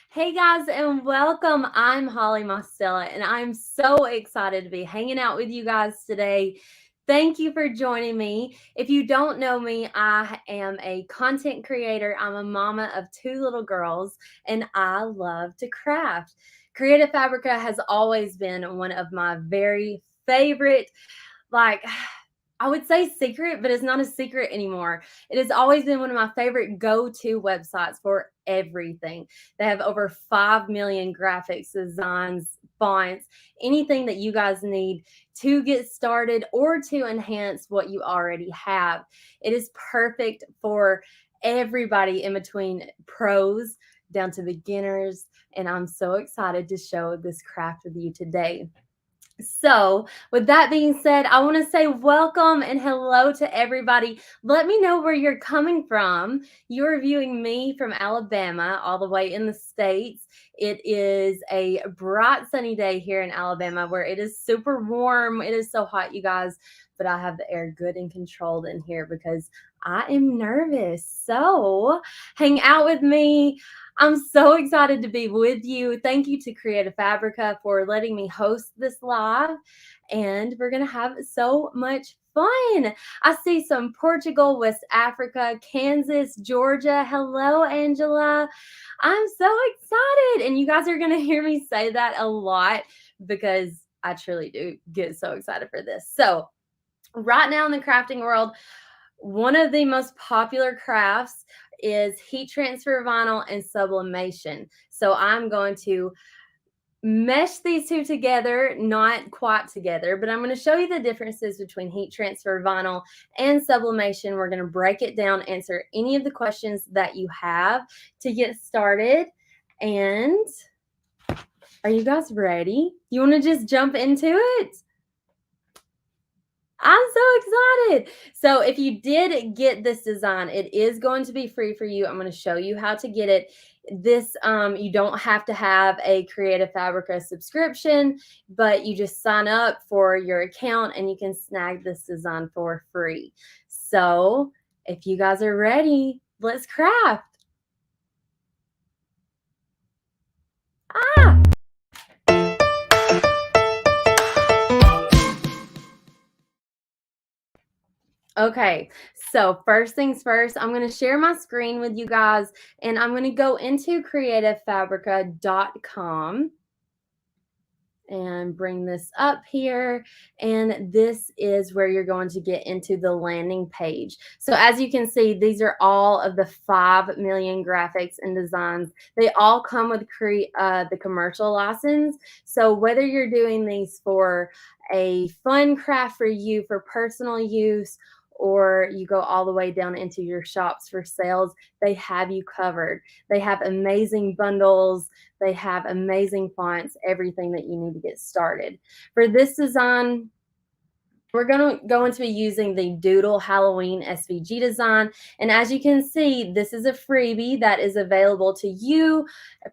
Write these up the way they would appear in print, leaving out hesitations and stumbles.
Hey guys, and welcome. I'm Holly Mostella, and I'm so excited to be hanging out with you guys today. Thank you for joining me. If you don't know me, I am a content creator. I'm a mama of two little girls, and I love to craft. Creative Fabrica has always been one of my very favorite, like, I would say secret, but it's not a secret anymore. It has always been one of my favorite go-to websites for everything. They have over 5 million graphics, designs, fonts, anything that you guys need to get started or to enhance what you already have. It is perfect for everybody in between pros down to beginners, and I'm so excited to show this craft with you today. So, with that being said, I want to say welcome and hello to everybody. Let me know where you're coming from. You're viewing me from Alabama, all the way in the States. It is a bright, sunny day here in Alabama where it is super warm. It is so hot, you guys, but I have the air good and controlled in here because I am nervous. So, hang out with me. I'm so excited to be with you. Thank you to Creative Fabrica for letting me host this live. And we're going to have so much fun. I see some Portugal, West Africa, Kansas, Georgia. Hello, Angela. I'm so excited. And you guys are going to hear me say that a lot because I truly do get so excited for this. So, right now in the crafting world, one of the most popular crafts is heat transfer vinyl and sublimation. So I'm going to mesh these two together, not quite together, but I'm going to show you the differences between heat transfer vinyl and sublimation. We're going to break it down, answer any of the questions that you have to get started. And are you guys ready? You want to just jump into it? I'm so excited. So if you did get this design, it is going to be free for you. I'm going to show you how to get it. This, you don't have to have a Creative Fabrica subscription, but you just sign up for your account and you can snag this design for free. So if you guys are ready, let's craft. Okay, so first things first, I'm going to share my screen with you guys, and I'm going to go into creativefabrica.com and bring this up here, and this is where you're going to get into the landing page. So as you can see, these are all of the 5 million graphics and designs. They all come with the commercial license. So whether you're doing these for a fun craft for you, for personal use, or you go all the way down into your shops for sales, they have you covered. They have amazing bundles. They have amazing fonts, everything that you need to get started. For this design, we're going to be using the Doodle Halloween SVG design. And as you can see, this is a freebie that is available to you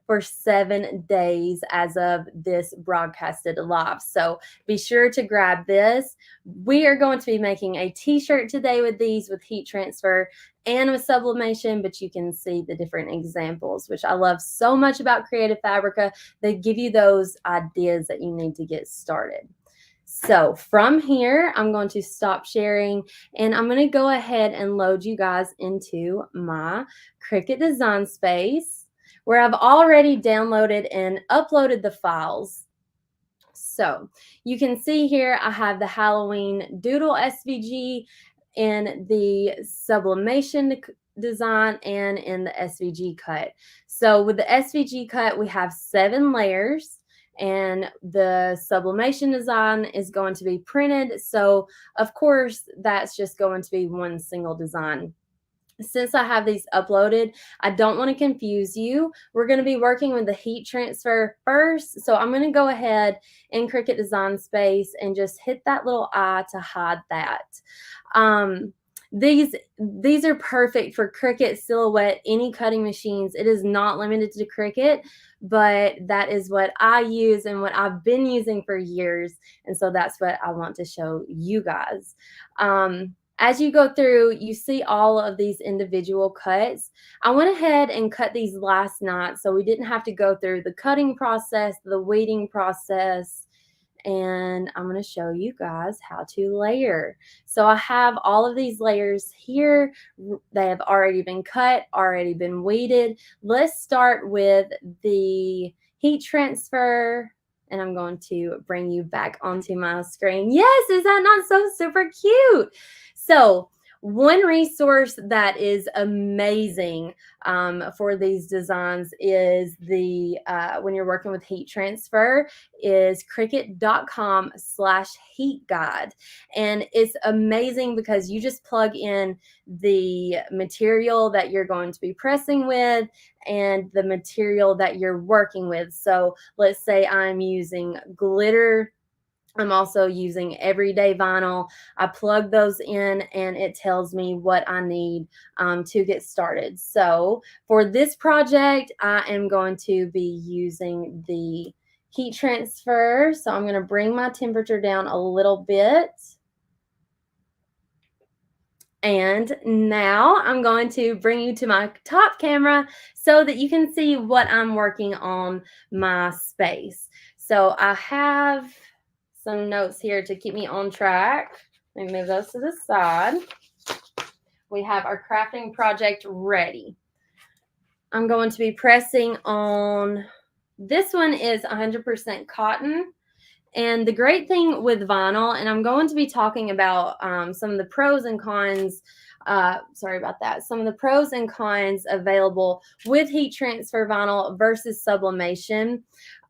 for 7 days as of this broadcasted live. So be sure to grab this. We are going to be making a t-shirt today with these, with heat transfer and with sublimation, but you can see the different examples, which I love so much about Creative Fabrica. They give you those ideas that you need to get started. So from here, I'm going to stop sharing, and I'm going to go ahead and load you guys into my Cricut design space where I've already downloaded and uploaded the files. So you can see here I have the Halloween Doodle SVG in the sublimation design and in the SVG cut. So with the SVG cut, we have 7 layers. And the sublimation design is going to be printed. So of course, that's just going to be one single design. Since I have these uploaded, I don't want to confuse you. We're going to be working with the heat transfer first. So I'm going to go ahead in Cricut Design Space and just hit that little eye to hide that. These are perfect for Cricut, Silhouette, any cutting machines. It is not limited to Cricut, but that is what I use and what I've been using for years. And so that's what I want to show you guys. As you go through, you see all of these individual cuts. I went ahead and cut these last night, so we didn't have to go through the cutting process, the weeding process, and I'm going to show you guys how to layer. So I have all of these layers here. They have already been cut, already been weeded. Let's start with the heat transfer, and I'm going to bring you back onto my screen. Yes, is that not so super cute? So one resource that is amazing for these designs is the when you're working with heat transfer is cricut.com/heat guide, and it's amazing because you just plug in the material that you're going to be pressing with and the material that you're working with. So let's say I'm using glitter, I'm also using everyday vinyl. I plug those in and it tells me what I need to get started. So for this project, I am going to be using the heat transfer. So I'm going to bring my temperature down a little bit. And now I'm going to bring you to my top camera so that you can see what I'm working on my space. So I have some notes here to keep me on track. Let me move those to the side. We have our crafting project ready. I'm going to be pressing on, this one is 100% cotton. And the great thing with vinyl, and I'm going to be talking about some of the pros and cons, some of the pros and cons available with heat transfer vinyl versus sublimation.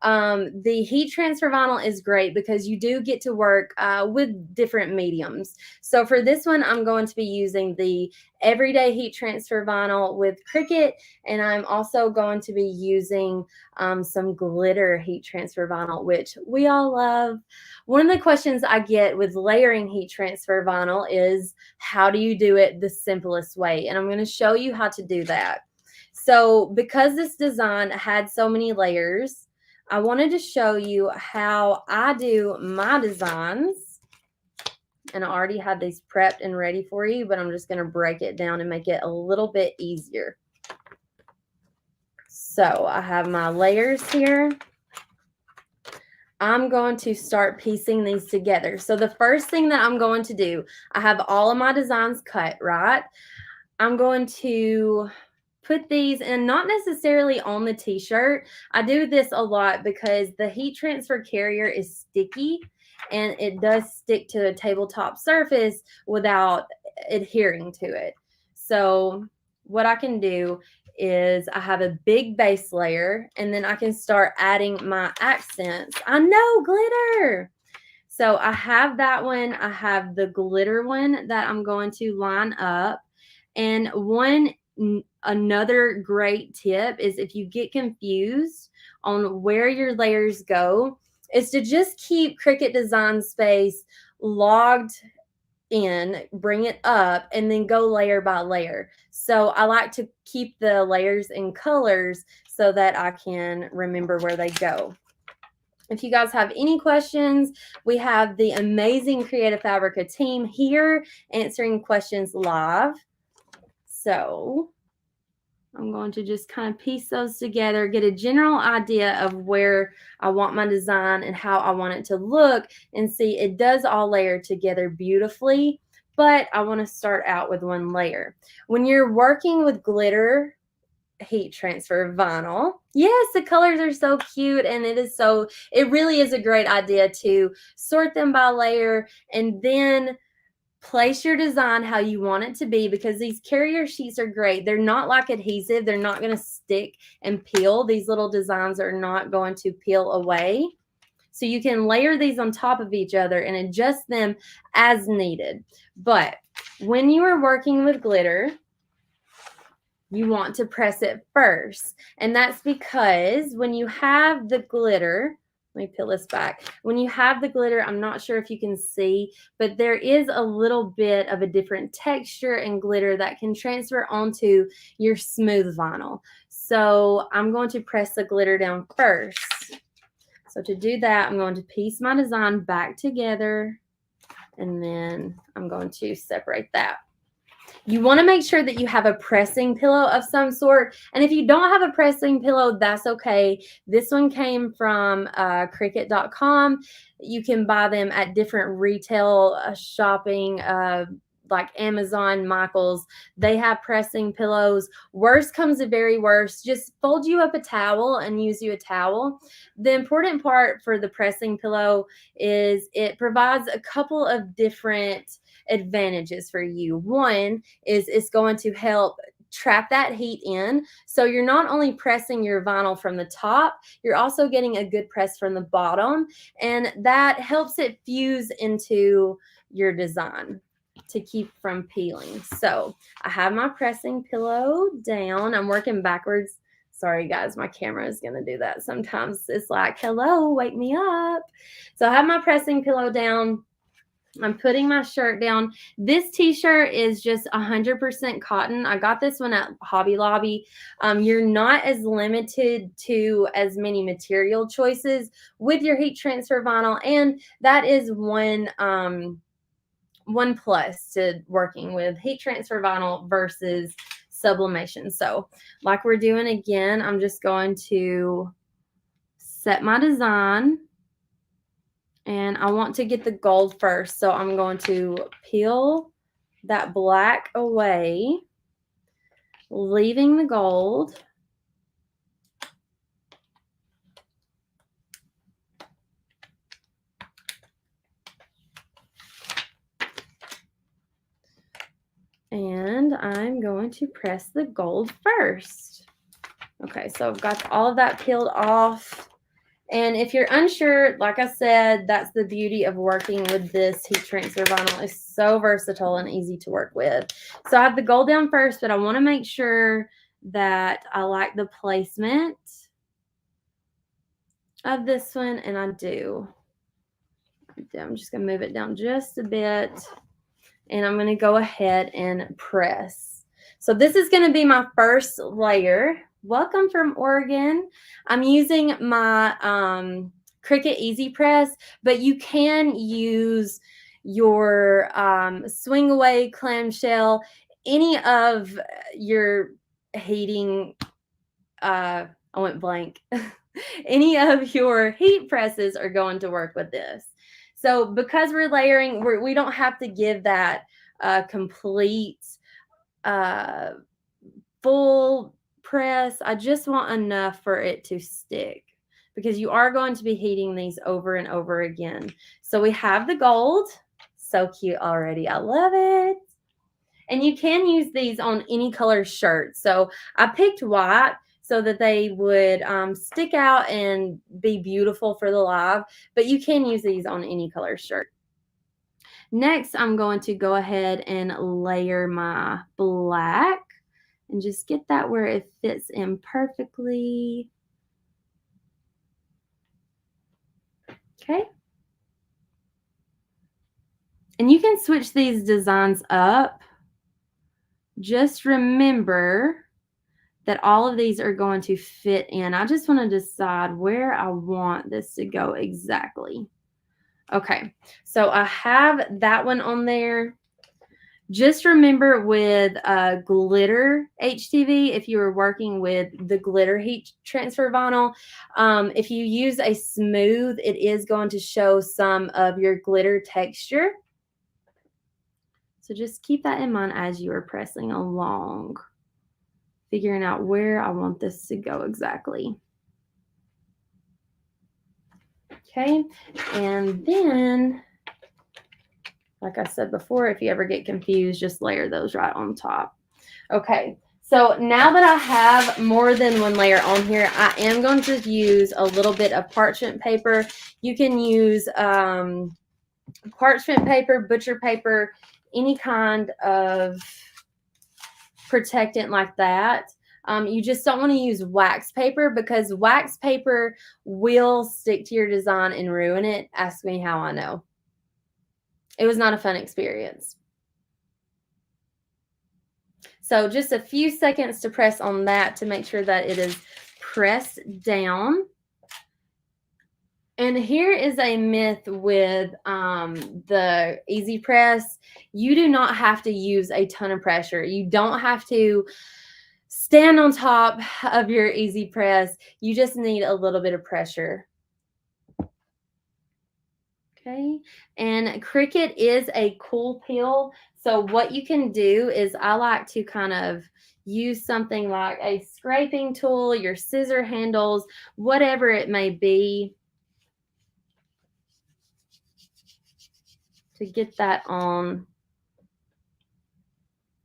The heat transfer vinyl is great because you do get to work with different mediums. So for this one, I'm going to be using the everyday heat transfer vinyl with Cricut, and I'm also going to be using some glitter heat transfer vinyl, which we all love. One of the questions I get with layering heat transfer vinyl is, how do you do it the simplest way? And I'm going to show you how to do that. So because this design had so many layers, I wanted to show you how I do my designs. And I already had these prepped and ready for you, but I'm just going to break it down and make it a little bit easier. So I have my layers here. I'm going to start piecing these together. So the first thing that I'm going to do, I have all of my designs cut, right? I'm going to put these in, not necessarily on the t-shirt. I do this a lot because the heat transfer carrier is sticky and it does stick to a tabletop surface without adhering to it. So what I can do is I have a big base layer and then I can start adding my accents. I know, glitter. So I have that one. I have the glitter one that I'm going to line up. And another great tip is, if you get confused on where your layers go, is to just keep Cricut Design Space logged in, bring it up, and then go layer by layer. So I like to keep the layers in colors so that I can remember where they go. If you guys have any questions, we have the amazing Creative Fabrica team here answering questions live. So I'm going to just kind of piece those together, get a general idea of where I want my design and how I want it to look, and see it does all layer together beautifully, but I want to start out with one layer. When you're working with glitter heat transfer vinyl, yes, the colors are so cute, and it really is a great idea to sort them by layer and then place your design how you want it to be, because these carrier sheets are great. They're not like adhesive. They're not going to stick and peel. These little designs are not going to peel away. So you can layer these on top of each other and adjust them as needed. But when you are working with glitter, you want to press it first. And that's because when you have the glitter, let me peel this back. When you have the glitter, I'm not sure if you can see, but there is a little bit of a different texture and glitter that can transfer onto your smooth vinyl. So I'm going to press the glitter down first. So to do that, I'm going to piece my design back together And then I'm going to separate that. You want to make sure that you have a pressing pillow of some sort. And if you don't have a pressing pillow, that's okay. This one came from Cricut.com. You can buy them at different retail shopping like Amazon, Michael's. They have pressing pillows. Worst comes to very worst, just fold you up a towel and use you a towel. The important part for the pressing pillow is it provides a couple of different advantages for you. One is it's going to help trap that heat in. So you're not only pressing your vinyl from the top, you're also getting a good press from the bottom, and that helps it fuse into your design to keep from peeling. So I have my pressing pillow down. I'm working backwards. Sorry guys, my camera is going to do that. Sometimes it's like, hello, wake me up. So I have my pressing pillow down. I'm putting my shirt down. This t-shirt is just 100% cotton. I got this one at Hobby Lobby. You're not as limited to as many material choices with your heat transfer vinyl, and that is one plus to working with heat transfer vinyl versus sublimation. So like we're doing again, I'm just going to set my design. And I want to get the gold first, so I'm going to peel that black away, leaving the gold. And I'm going to press the gold first. Okay, so I've got all of that peeled off. And if you're unsure, like I said, that's the beauty of working with this heat transfer vinyl. It's so versatile and easy to work with. So I have the gold down first, but I want to make sure that I like the placement of this one, and I do. I'm just going to move it down just a bit, and I'm going to go ahead and press. So this is going to be my first layer. Welcome from Oregon. I'm using my Cricut Easy Press, but you can use your swing away clamshell, any of your heating, I went blank. Any of your heat presses are going to work with this. So because we're layering, we don't have to give that complete full press. I just want enough for it to stick, because you are going to be heating these over and over again. So we have the gold. So cute already. I love it. And you can use these on any color shirt. So I picked white so that they would stick out and be beautiful for the live, but you can use these on any color shirt. Next, I'm going to go ahead and layer my black and just get that where it fits in perfectly. Okay. And you can switch these designs up. Just remember that all of these are going to fit in. I just want to decide where I want this to go exactly. Okay, so I have that one on there. Just remember with glitter HTV, if you were working with the glitter heat transfer vinyl, if you use a smooth, it is going to show some of your glitter texture. So just keep that in mind as you are pressing along, figuring out where I want this to go exactly. Okay, and then, like I said before, if you ever get confused, just layer those right on top. Okay, so now that I have more than one layer on here, I am going to use a little bit of parchment paper. You can use parchment paper, butcher paper, any kind of protectant like that. You just don't want to use wax paper, because wax paper will stick to your design and ruin it. Ask me how I know. It was not a fun experience. So just a few seconds to press on that to make sure that it is pressed down. And here is a myth with the Easy Press. You do not have to use a ton of pressure. You don't have to stand on top of your Easy Press. You just need a little bit of pressure. Okay, and Cricut is a cool peel. So what you can do is I like to kind of use something like a scraping tool, your scissor handles, whatever it may be, to get that on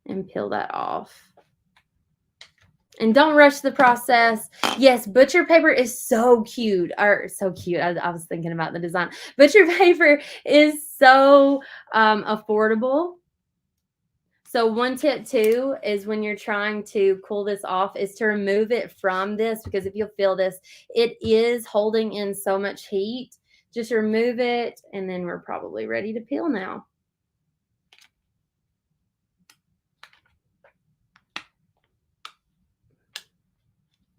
and peel that off. And don't rush the process. Yes, butcher paper is so cute. Or so cute. I was thinking about the design. Butcher paper is so affordable. So one tip too is when you're trying to cool this off is to remove it from this, because if you'll feel this, it is holding in so much heat. Just remove it and then we're probably ready to peel now.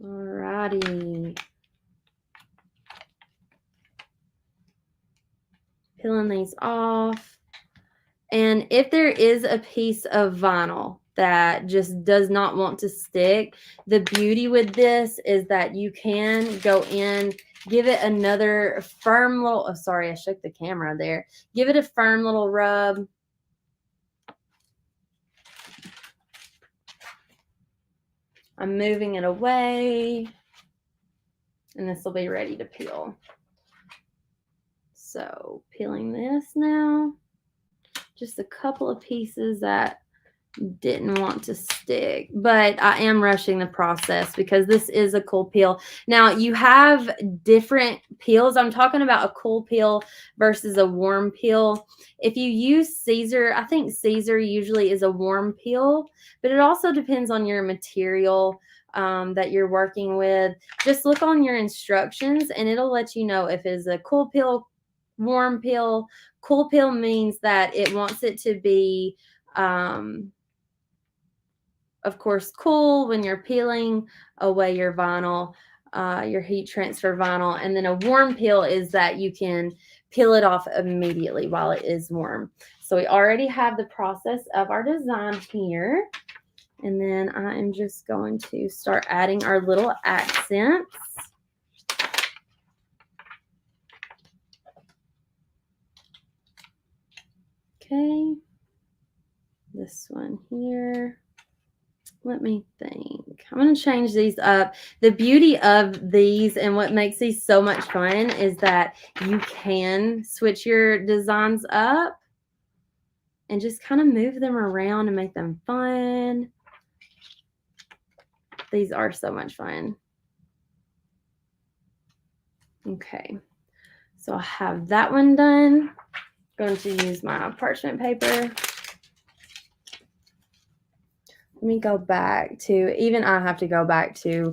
Alrighty. Peeling these off. And if there is a piece of vinyl that just does not want to stick, the beauty with this is that you can go in, give it another firm little, oh, sorry, I shook the camera there. Give it a firm little rub. I'm moving it away, and this will be ready to peel. So peeling this now. Just a couple of pieces that didn't want to stick, but I am rushing the process because this is a cool peel. Now you have different peels. I'm talking about a cool peel versus a warm peel. If you use Caesar, I think Caesar usually is a warm peel, but it also depends on your material that you're working with. Just look on your instructions and it'll let you know if it's a cool peel, warm peel. Cool peel means that it wants it to be of course, cool when you're peeling away your vinyl, your heat transfer vinyl. And then a warm peel is that you can peel it off immediately while it is warm. So we already have the process of our design here. And then I am just going to start adding our little accents. Okay. This one here. Let me think. I'm going to change these up. The beauty of these and what makes these so much fun is that you can switch your designs up and just kind of move them around and make them fun. These are so much fun. Okay, so I have that one done. I'm going to use my parchment paper. Let me go back to, even I have to go back to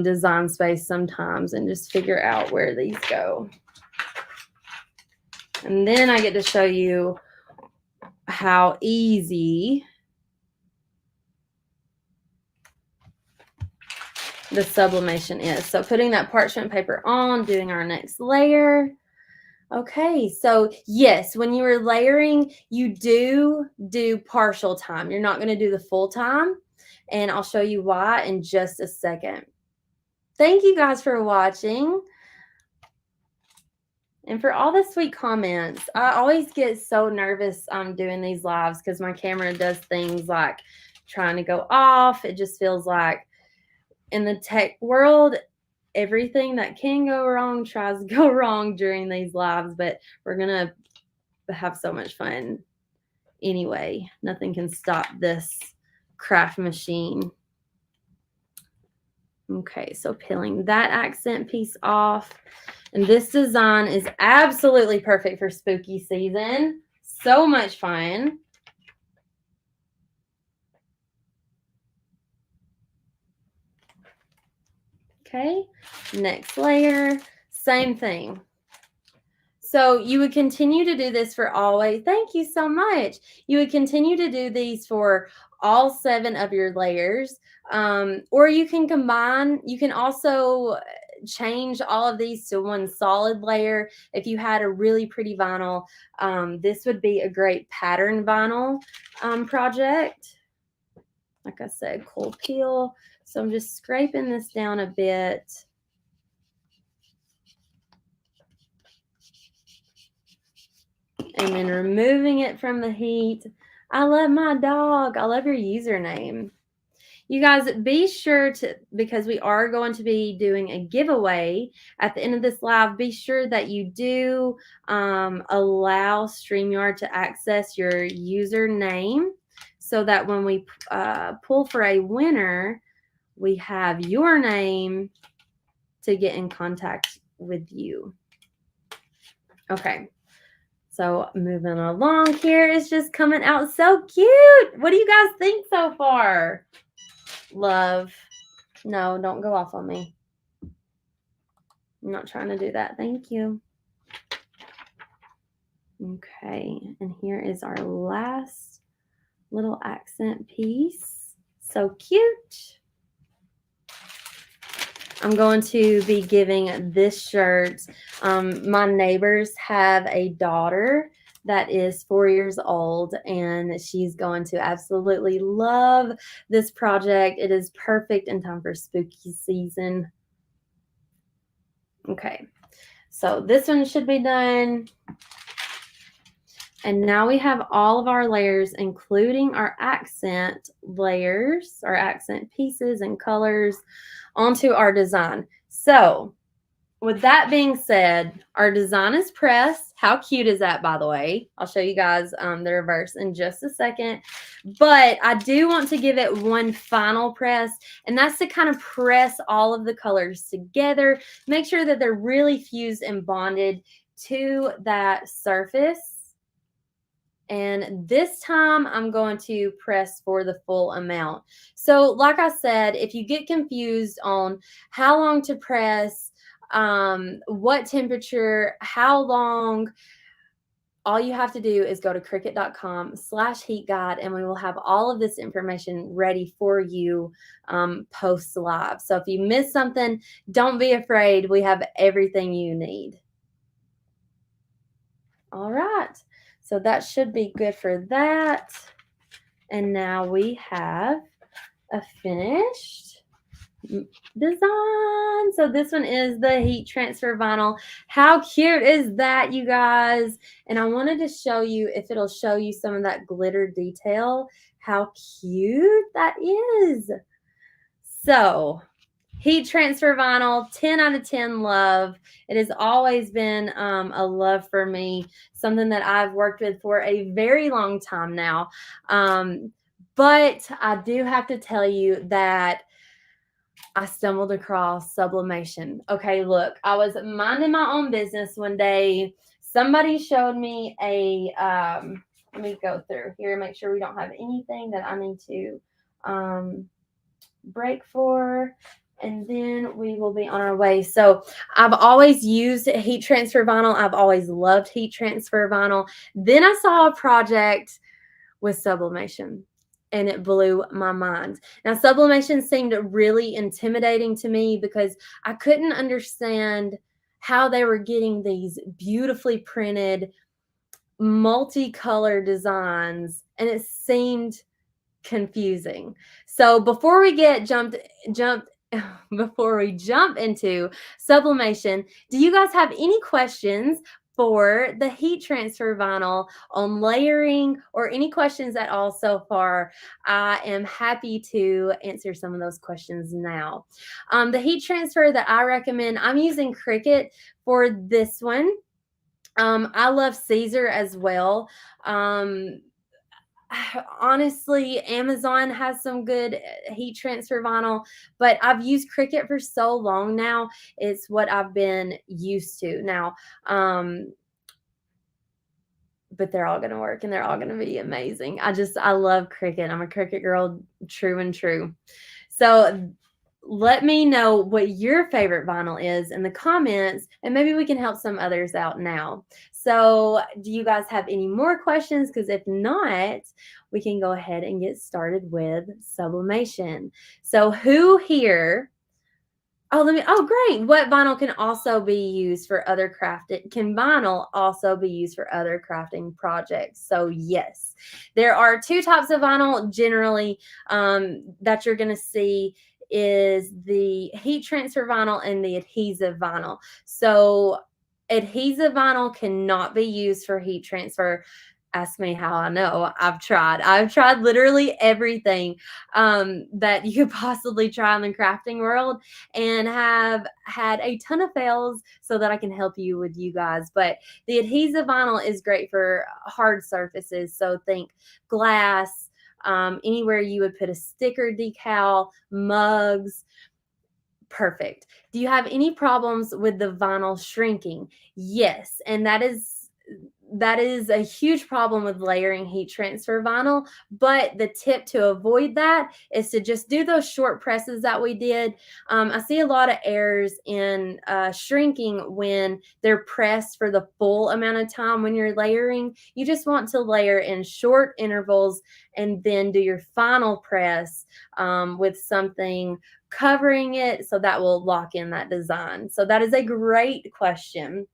Design Space sometimes and just figure out where these go. And then I get to show you how easy the sublimation is. So putting that parchment paper on, doing our next layer. Okay, so yes, when you are layering, you do partial time. You're not going to do the full time, and I'll show you why in just a second. Thank you guys for watching and for all the sweet comments. I always get so nervous doing these lives because my camera does things like trying to go off. It just feels like in the tech world, everything that can go wrong tries to go wrong during these lives, but we're gonna have so much fun anyway. Nothing can stop this craft machine. Okay, so peeling that accent piece off, and this design is absolutely perfect for spooky season. So much fun. Okay, next layer, same thing. So you would continue to do this for always. Thank you so much. You would continue to do these for all 7 of your layers, or you can combine. You can also change all of these to one solid layer. If you had a really pretty vinyl, this would be a great pattern vinyl project. Like I said, cool peel. So I'm just scraping this down a bit. And then removing it from the heat. I love my dog. I love your username. You guys, be sure to, because we are going to be doing a giveaway at the end of this live, be sure that you do allow StreamYard to access your username so that when we pull for a winner, we have your name to get in contact with you. Okay. So moving along here, is just coming out so cute. What do you guys think so far? Love. No, don't go off on me. I'm not trying to do that. Thank you. Okay, and here is our last little accent piece. So cute. I'm going to be giving this shirt. My neighbors have a daughter that is 4 years old, and she's going to absolutely love this project. It is perfect in time for spooky season. Okay, so this one should be done. And now we have all of our layers, including our accent layers, our accent pieces and colors onto our design. So with that being said, our design is pressed. How cute is that, by the way? I'll show you guys the reverse in just a second. But I do want to give it one final press, and that's to kind of press all of the colors together. Make sure that they're really fused and bonded to that surface. And this time I'm going to press for the full amount. So like I said, if you get confused on how long to press, what temperature, how long, all you have to do is go to Cricut.com/heat guide, and we will have all of this information ready for you post live. So if you miss something, don't be afraid. We have everything you need. All right. So that should be good for that. And now we have a finished design. So this one is the heat transfer vinyl. How cute is that, you guys? And I wanted to show you if it'll show you some of that glitter detail, how cute that is. So heat transfer vinyl, 10 out of 10 love. It has always been a love for me, something that I've worked with for a very long time now. But I do have to tell you that I stumbled across Sublimation. Okay, look, I was minding my own business one day. Somebody showed me a, let me go through here, make sure we don't have anything that I need to break for. And then we will be on our way. So I've always used heat transfer vinyl. I've always loved heat transfer vinyl. Then I saw a project with Sublimation, and it blew my mind. Now, Sublimation seemed really intimidating to me because I couldn't understand how they were getting these beautifully printed multicolor designs, and it seemed confusing. So before we before we jump into Sublimation, do you guys have any questions for the heat transfer vinyl on layering, or any questions at all so far? I am happy to answer some of those questions now. The heat transfer that I recommend, I'm using Cricut for this one. I love Caesar as well. Honestly, Amazon has some good heat transfer vinyl, but I've used Cricut for so long now. It's what I've been used to now. But they're all going to work, and they're all going to be amazing. I love Cricut. I'm a Cricut girl, true and true. So let me know what your favorite vinyl is in the comments, and maybe we can help some others out now. So do you guys have any more questions? Because if not, we can go ahead and get started with Sublimation. So who here, Oh, great. What vinyl can also be used for other crafting? Can vinyl also be used for other crafting projects? So yes, there are two types of vinyl generally that you're going to see is the heat transfer vinyl and the adhesive vinyl. So adhesive vinyl cannot be used for heat transfer. Ask me how I know. I've tried literally everything that you could possibly try in the crafting world, and have had a ton of fails so that I can help you with you guys. But the adhesive vinyl is great for hard surfaces. So think glass, anywhere you would put a sticker decal, mugs. Perfect. Do you have any problems with the vinyl shrinking? Yes, and that is a huge problem with layering heat transfer vinyl, but the tip to avoid that is to just do those short presses that we did. I see a lot of errors in shrinking when they're pressed for the full amount of time when you're layering. You just want to layer in short intervals and then do your final press with something covering it, so that will lock in that design. So that is a great question.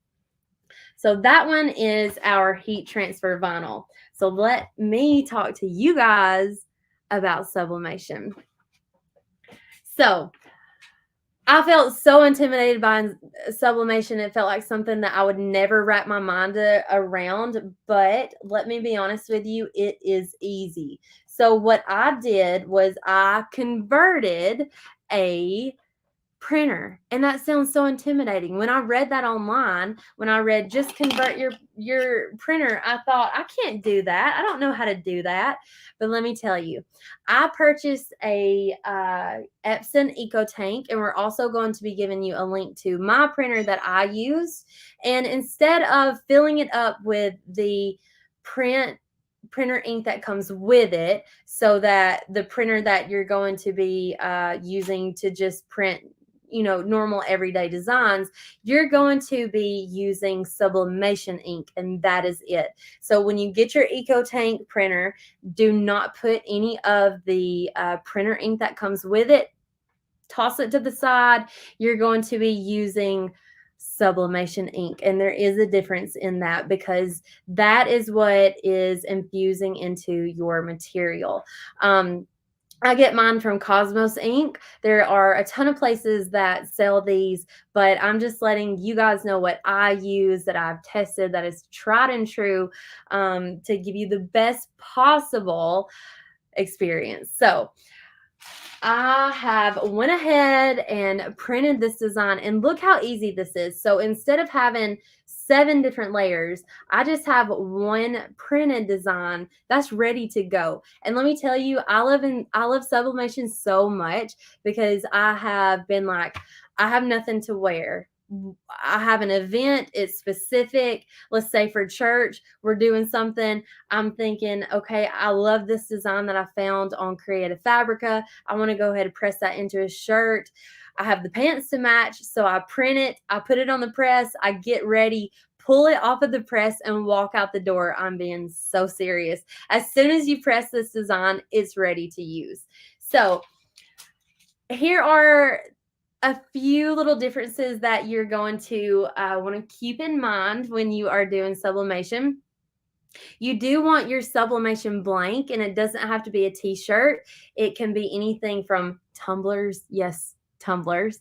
So that one is our heat transfer vinyl. So let me talk to you guys about sublimation. So I felt so intimidated by sublimation. It felt like something that I would never wrap my mind around. But let me be honest with you, it is easy. So what I did was I converted a printer, and that sounds so intimidating. When I read that online, when I read just convert your printer, I thought, I can't do that. I don't know how to do that. But let me tell you, I purchased a Epson Eco Tank, and we're also going to be giving you a link to my printer that I use. And instead of filling it up with the printer ink that comes with it, so that the printer that you're going to be using to just print normal everyday designs, you're going to be using sublimation ink, and that is it. So when you get your Eco Tank printer, do not put any of the printer ink that comes with it. Toss it to the side. You're going to be using sublimation ink, and there is a difference in that because that is what is infusing into your material. I get mine from Cosmos Ink. There are a ton of places that sell these, but I'm just letting you guys know what I use, that I've tested, that is tried and true, to give you the best possible experience. So I have went ahead and printed this design, and look how easy this is. So instead of having 7 different layers, I just have one printed design that's ready to go. And let me tell you, I love sublimation so much because I have been like, I have nothing to wear. I have an event, it's specific. Let's say for church, we're doing something. I'm thinking, okay, I love this design that I found on Creative Fabrica. I want to go ahead and press that into a shirt. I have the pants to match, so I print it, I put it on the press, I get ready, pull it off of the press, and walk out the door. I'm being so serious. As soon as you press this design, it's ready to use. So here are a few little differences that you're going to want to keep in mind when you are doing sublimation. You do want your sublimation blank, and it doesn't have to be a t-shirt. It can be anything from tumblers, yes, tumblers,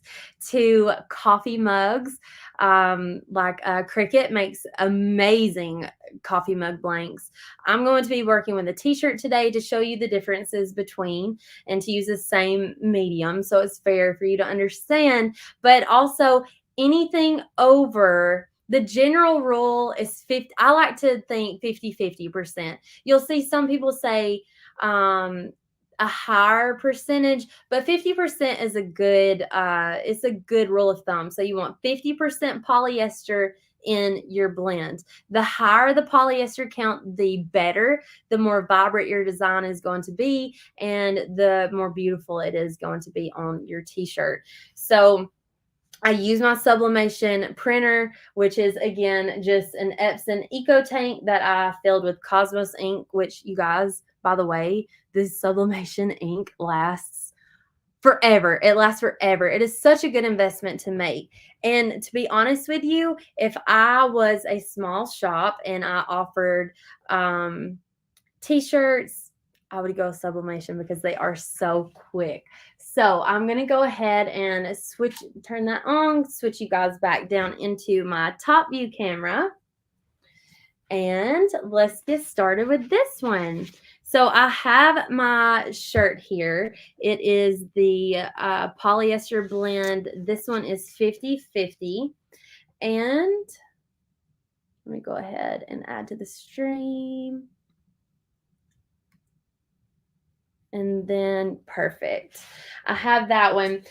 to coffee mugs. Like Cricut makes amazing coffee mug blanks. I'm going to be working with a t-shirt today to show you the differences between, and to use the same medium so it's fair for you to understand. But also anything over, the general rule is 50. I like to think 50-50%. You'll see some people say a higher percentage, but 50% is a good it's a good rule of thumb. So you want 50% polyester in your blend. The higher the polyester count, the better. The more vibrant your design is going to be, and the more beautiful it is going to be on your t-shirt. So I use my sublimation printer, which is again just an Epson Eco Tank that I filled with Cosmos ink, which, you guys, by the way, this sublimation ink lasts forever. It lasts forever. It is such a good investment to make. And to be honest with you, if I was a small shop and I offered t-shirts, I would go Sublimation because they are so quick. So I'm going to go ahead and turn that on, switch you guys back down into my top view camera. And let's get started with this one. So I have my shirt here. It is the polyester blend. This one is 50/50. And let me go ahead and add to the stream. And then perfect. I have that one.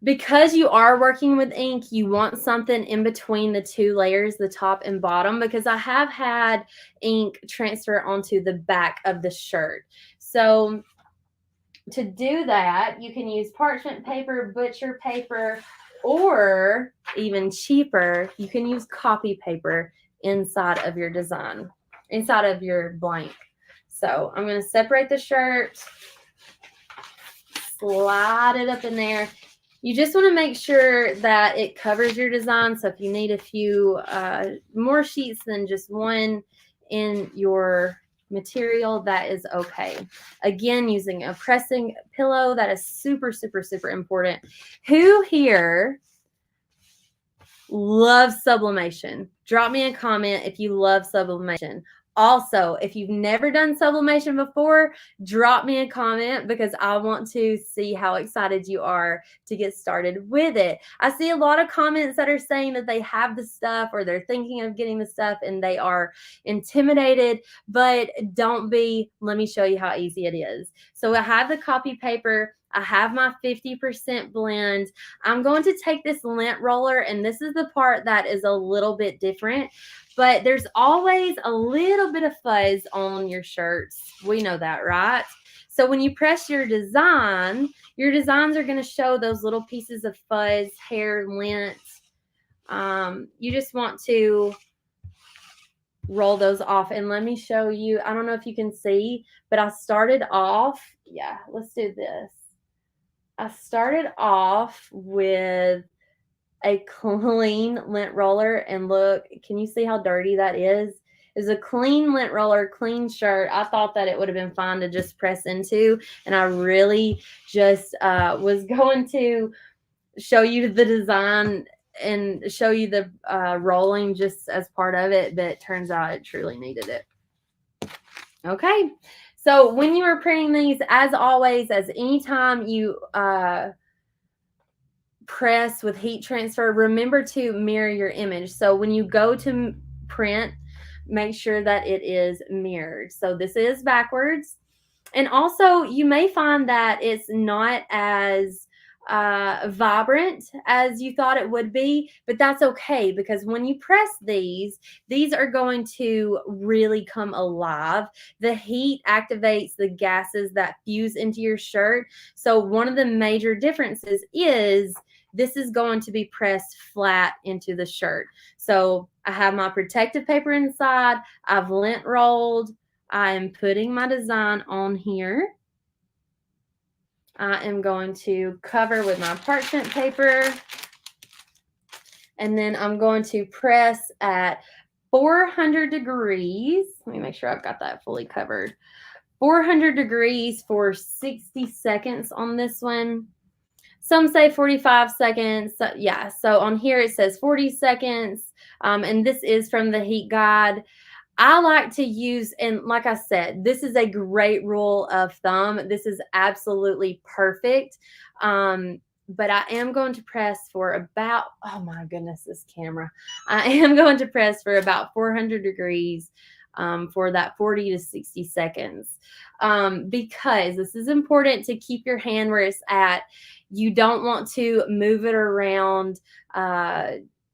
Because you are working with ink, you want something in between the two layers, the top and bottom, because I have had ink transfer onto the back of the shirt. So to do that, you can use parchment paper, butcher paper, or even cheaper, you can use copy paper inside of your design, inside of your blank. So I'm going to separate the shirt, slide it up in there. You just want to make sure that it covers your design. So if you need a few more sheets than just one in your material, that is okay. Again, using a pressing pillow, that is super, super, super important. Who here loves sublimation? Drop me a comment if you love sublimation. Also, if you've never done sublimation before, drop me a comment because I want to see how excited you are to get started with it. I see a lot of comments that are saying that they have the stuff or they're thinking of getting the stuff and they are intimidated, but don't be. Let me show you how easy it is. So I have the copy paper. I have my 50% blend. I'm going to take this lint roller, and this is the part that is a little bit different, but there's always a little bit of fuzz on your shirts. We know that, right? So when you press your designs are going to show those little pieces of fuzz, hair, lint. You just want to roll those off. And let me show you. I don't know if you can see, but I started off. Yeah, let's do this. I started off with a clean lint roller, and look, can you see how dirty that is? It's a clean lint roller, clean shirt. I thought that it would have been fine to just press into, and I really just was going to show you the design and show you the rolling just as part of it, but it turns out it truly needed it. Okay. So when you are printing these, as always, as anytime you press with heat transfer, remember to mirror your image. So when you go to print, make sure that it is mirrored. So this is backwards. And also you may find that it's not as vibrant as you thought it would be, but that's okay, because when you press these are going to really come alive. The heat activates the gases that fuse into your shirt. So one of the major differences is this is going to be pressed flat into the shirt. So I have my protective paper inside. I've lint rolled. I am putting my design on here. I am going to cover with my parchment paper. And then I'm going to press at 400 degrees. Let me make sure I've got that fully covered. 400 degrees for 60 seconds on this one. Some say 45 seconds. So, yeah, so on here it says 40 seconds. And this is from the heat guide. I like to use, and like I said, this is a great rule of thumb. This is absolutely perfect. But I am going to press for about, oh my goodness, this camera. I am going to press for about 400 degrees for that 40 to 60 seconds. Because this is important to keep your hand where it's at. You don't want to move it around.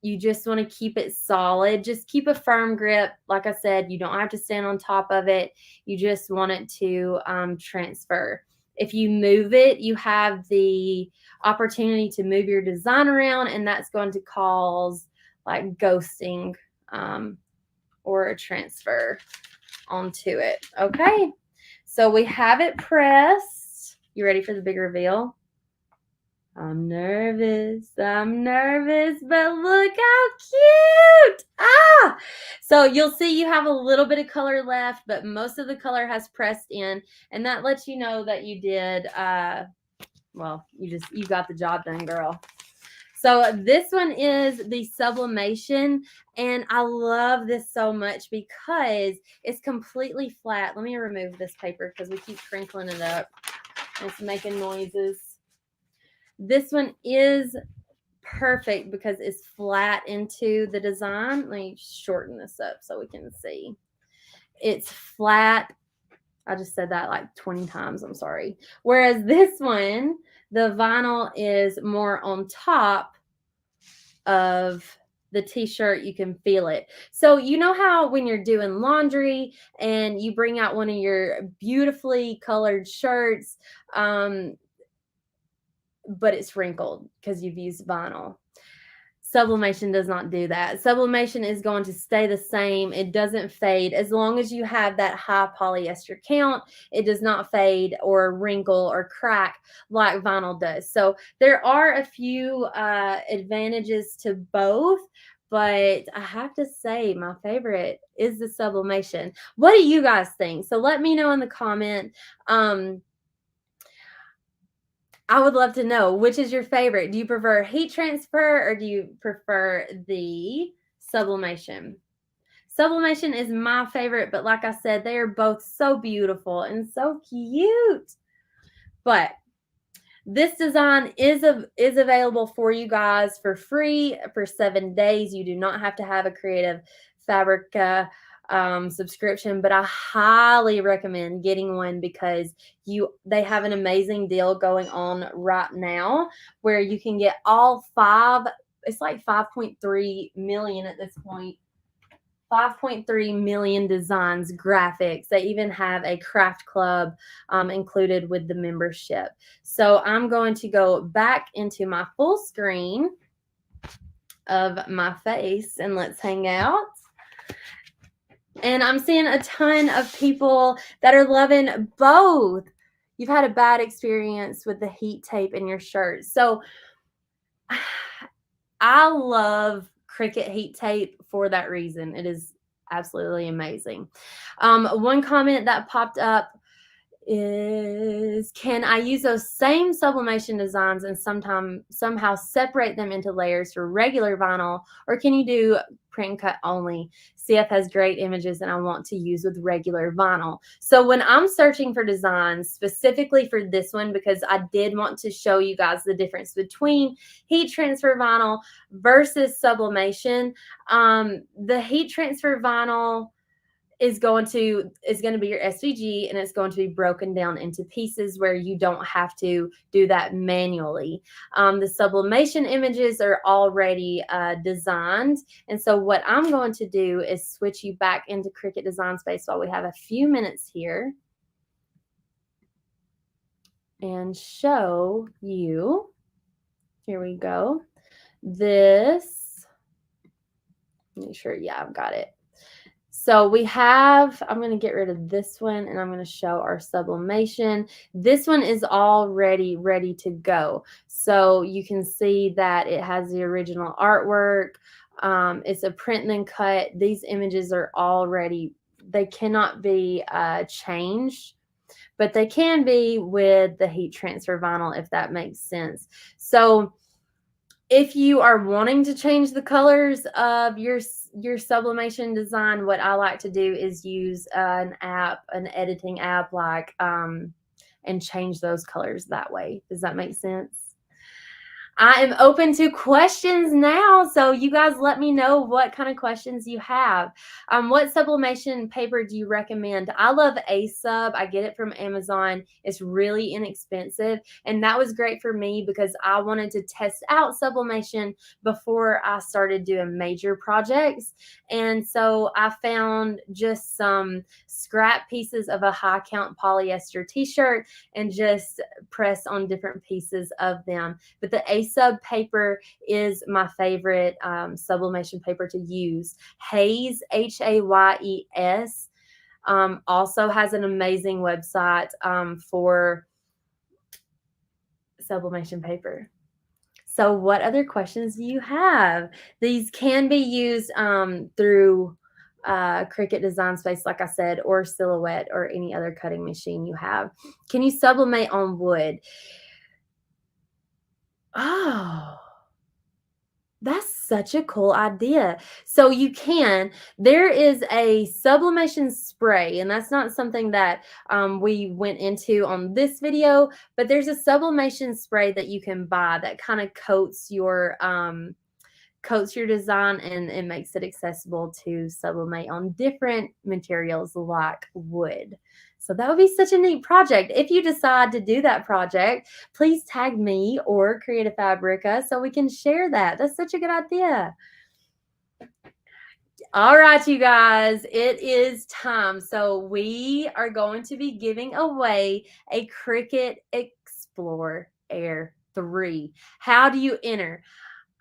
You just want to keep it solid. Just keep a firm grip. Like I said, you don't have to stand on top of it. You just want it to transfer. If you move it, you have the opportunity to move your design around, and that's going to cause like ghosting or a transfer onto it. Okay, so we have it pressed. You ready for the big reveal? I'm nervous, but look how cute! Ah! So you'll see you have a little bit of color left, but most of the color has pressed in, and that lets you know that you did, well, you got the job done, girl. So this one is the Sublimation, and I love this so much because it's completely flat. Let me remove this paper because we keep crinkling it up. It's making noises. This one is perfect because it's flat into the design. Let me shorten this up so we can see. It's flat. I just said that like 20 times. I'm sorry. Whereas this one, the vinyl is more on top of the t-shirt. You can feel it. So you know how when you're doing laundry and you bring out one of your beautifully colored shirts, but it's wrinkled because you've used vinyl. Sublimation does not do that. Sublimation is going to stay the same. It doesn't fade. As long as you have that high polyester count, it does not fade or wrinkle or crack like vinyl does. So there are a few advantages to both, but I have to say my favorite is the Sublimation. What do you guys think? So let me know in the comment. I would love to know, which is your favorite? Do you prefer heat transfer or do you prefer the Sublimation? Sublimation is my favorite, but like I said, they are both so beautiful and so cute. But this design is available for you guys for free for 7 days. You do not have to have a Creative Fabrica subscription, but I highly recommend getting one because they have an amazing deal going on right now where you can get all 5. It's like 5.3 million at this point. 5.3 million designs, graphics. They even have a craft club included with the membership. So I'm going to go back into my full screen of my face and let's hang out. And I'm seeing a ton of people that are loving both. You've had a bad experience with the heat tape in your shirt. So I love Cricut heat tape for that reason. It is absolutely amazing. One comment that popped up is, can I use those same sublimation designs and somehow separate them into layers for regular vinyl, or can you do print cut only? CF has great images and I want to use with regular vinyl. So when I'm searching for designs specifically for this one, because I did want to show you guys the difference between heat transfer vinyl versus sublimation, the heat transfer vinyl is going to be your SVG, and it's going to be broken down into pieces where you don't have to do that manually. The sublimation images are already designed, and so what I'm going to do is switch you back into Cricut Design Space while we have a few minutes here and show you. Here we go. This, make sure, yeah, I've got it. So we have, I'm going to get rid of this one and I'm going to show our sublimation. This one is already ready to go. So you can see that it has the original artwork. It's a print then cut. These images are already, they cannot be changed, but they can be with the heat transfer vinyl, if that makes sense. So if you are wanting to change the colors of your sublimation design, what I like to do is use an editing app like and change those colors that way. Does that make sense? I am open to questions now, so you guys let me know what kind of questions you have. What sublimation paper do you recommend? I love A-Sub. I get it from Amazon. It's really inexpensive, and that was great for me because I wanted to test out sublimation before I started doing major projects, and so I found just some scrap pieces of a high count polyester t-shirt and just press on different pieces of them. But the A-Sub paper is my favorite sublimation paper to use. Hayes, Hayes, also has an amazing website for sublimation paper. So what other questions do you have? These can be used through Cricut Design Space, like I said, or Silhouette or any other cutting machine you have. Can you sublimate on wood? Oh, that's such a cool idea. So you can. There is a sublimation spray, and that's not something that we went into on this video, but there's a sublimation spray that you can buy that kind of coats your design, and it makes it accessible to sublimate on different materials like wood. So that would be such a neat project. If you decide to do that project, please tag me or Create a Fabrica so we can share that. That's such a good idea. All right, you guys, it is time. So we are going to be giving away a Cricut Explore Air 3. How do you enter?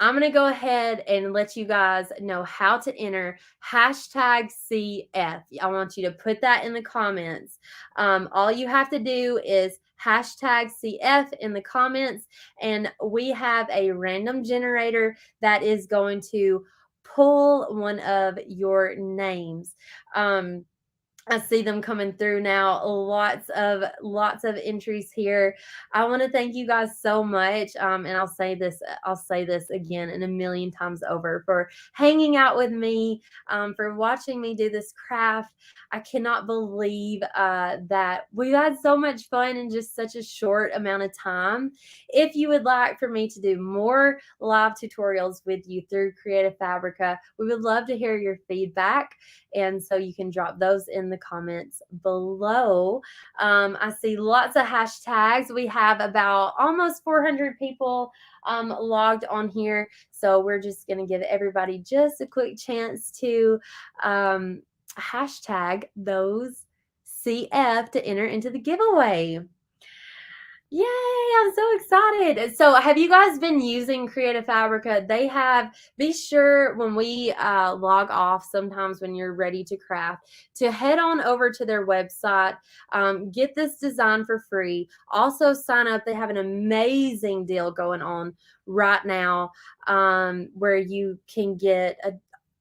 I'm going to go ahead and let you guys know how to enter hashtag CF. I want you to put that in the comments. All you have to do is hashtag CF in the comments, and we have a random generator that is going to pull one of your names. I see them coming through now. Lots of entries here. I want to thank you guys so much. And I'll say this again and a million times over, for hanging out with me, for watching me do this craft. I cannot believe that we had so much fun in just such a short amount of time. If you would like for me to do more live tutorials with you through Creative Fabrica, we would love to hear your feedback. And so you can drop those in the comments below. I see lots of hashtags. We have about almost 400 people logged on here. So we're just going to give everybody just a quick chance to hashtag those CF to enter into the giveaway. Yay, I'm so excited. So have you guys been using Creative Fabrica? Be sure when we log off, sometimes when you're ready to craft, to head on over to their website, get this design for free. Also sign up. They have an amazing deal going on right now, where you can get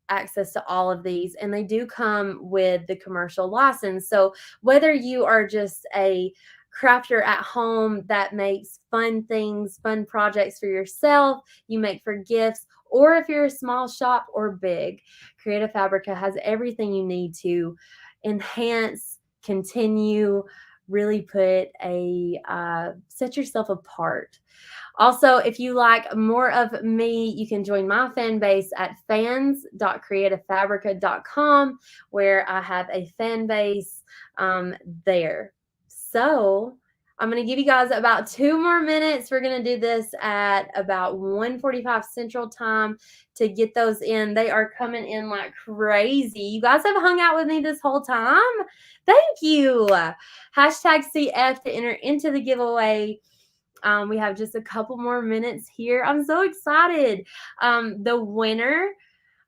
access to all of these, and they do come with the commercial license. So whether you are just a crafter at home that makes fun things, fun projects for yourself, you make for gifts, or if you're a small shop or big, Creative Fabrica has everything you need to enhance, continue, really put set yourself apart. Also, if you like more of me, you can join my fan base at fans.creativefabrica.com, where I have a fan base there. So I'm going to give you guys about 2 more minutes. We're going to do this at about 1:45 Central Time to get those in. They are coming in like crazy. You guys have hung out with me this whole time. Thank you. Hashtag CF to enter into the giveaway. We have just a couple more minutes here. I'm so excited. The winner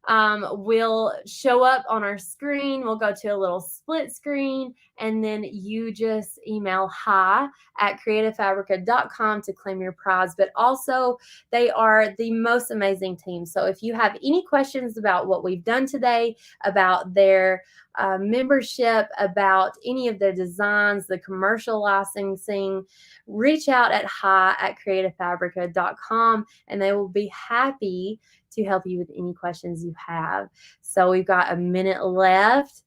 will show up on our screen. We'll go to a little split screen, and then you just email hi@creativefabrica.com to claim your prize. But also, they are the most amazing team. So if you have any questions about what we've done today, about their membership, about any of their designs, the commercial licensing, reach out at hi@creativefabrica.com, and they will be happy to help you with any questions you have. So we've got a minute left.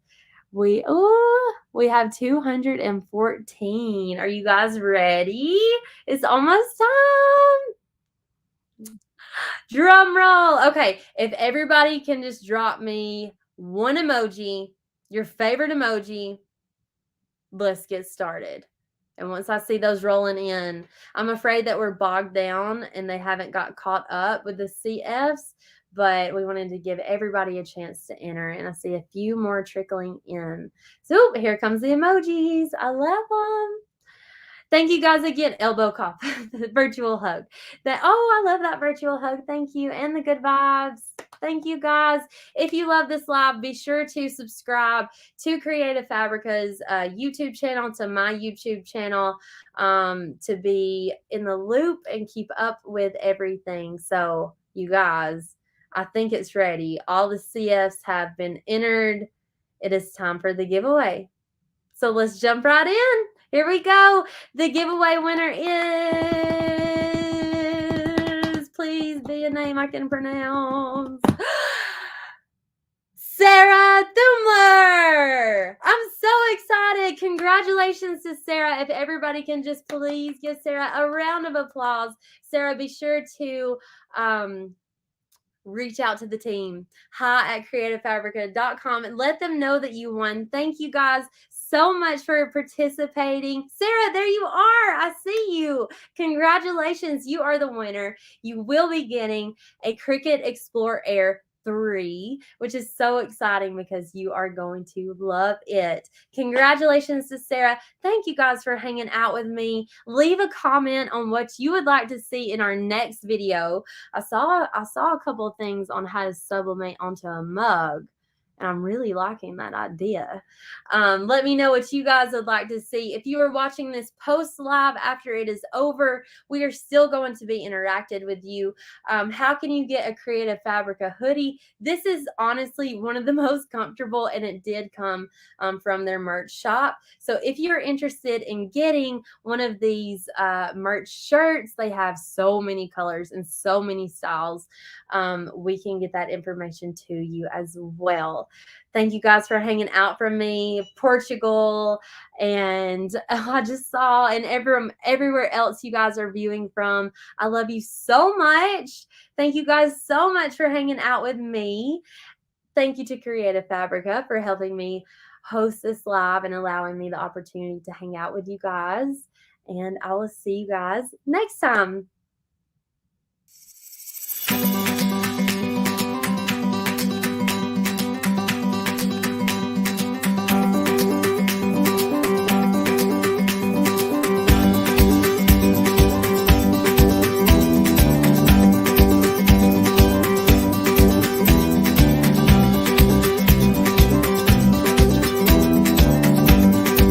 We have 214. Are you guys ready? It's almost time. Drum roll. Okay, if everybody can just drop me one emoji, your favorite emoji, let's get started. And once I see those rolling in, I'm afraid that we're bogged down and they haven't got caught up with the CFs, but we wanted to give everybody a chance to enter. And I see a few more trickling in. So here comes the emojis. I love them. Thank you guys again. Elbow cough, the virtual hug. I love that virtual hug. Thank you. And the good vibes. Thank you guys. If you love this live, be sure to subscribe to Creative Fabrica's YouTube channel, to my YouTube channel, to be in the loop and keep up with everything. So, you guys, I think it's ready. All the CFs have been entered. It is time for the giveaway. So let's jump right in. Here we go. The giveaway winner is, please be a name I can pronounce, Sarah Thumler. I'm so excited. Congratulations to Sarah. If everybody can just please give Sarah a round of applause. Sarah, be sure to reach out to the team, hi@creativefabrica.com, and let them know that you won. Thank you guys so much for participating. Sarah, there you are. I see you. Congratulations. You are the winner. You will be getting a Cricut Explore Air 3, which is so exciting because you are going to love it. Congratulations to Sarah. Thank you guys for hanging out with me. Leave a comment on what you would like to see in our next video. I saw a couple of things on how to sublimate onto a mug, and I'm really liking that idea. Let me know what you guys would like to see. If you are watching this post live after it is over, we are still going to be interactive with you. How can you get a Creative Fabrica hoodie? This is honestly one of the most comfortable, and it did come from their merch shop. So if you're interested in getting one of these merch shirts, they have so many colors and so many styles. We can get that information to you as well. Thank you guys for hanging out from me, Portugal, and I just saw, and everywhere else you guys are viewing from. I love you so much. Thank you guys so much for hanging out with me. Thank you to Creative Fabrica for helping me host this live and allowing me the opportunity to hang out with you guys. And I will see you guys next time.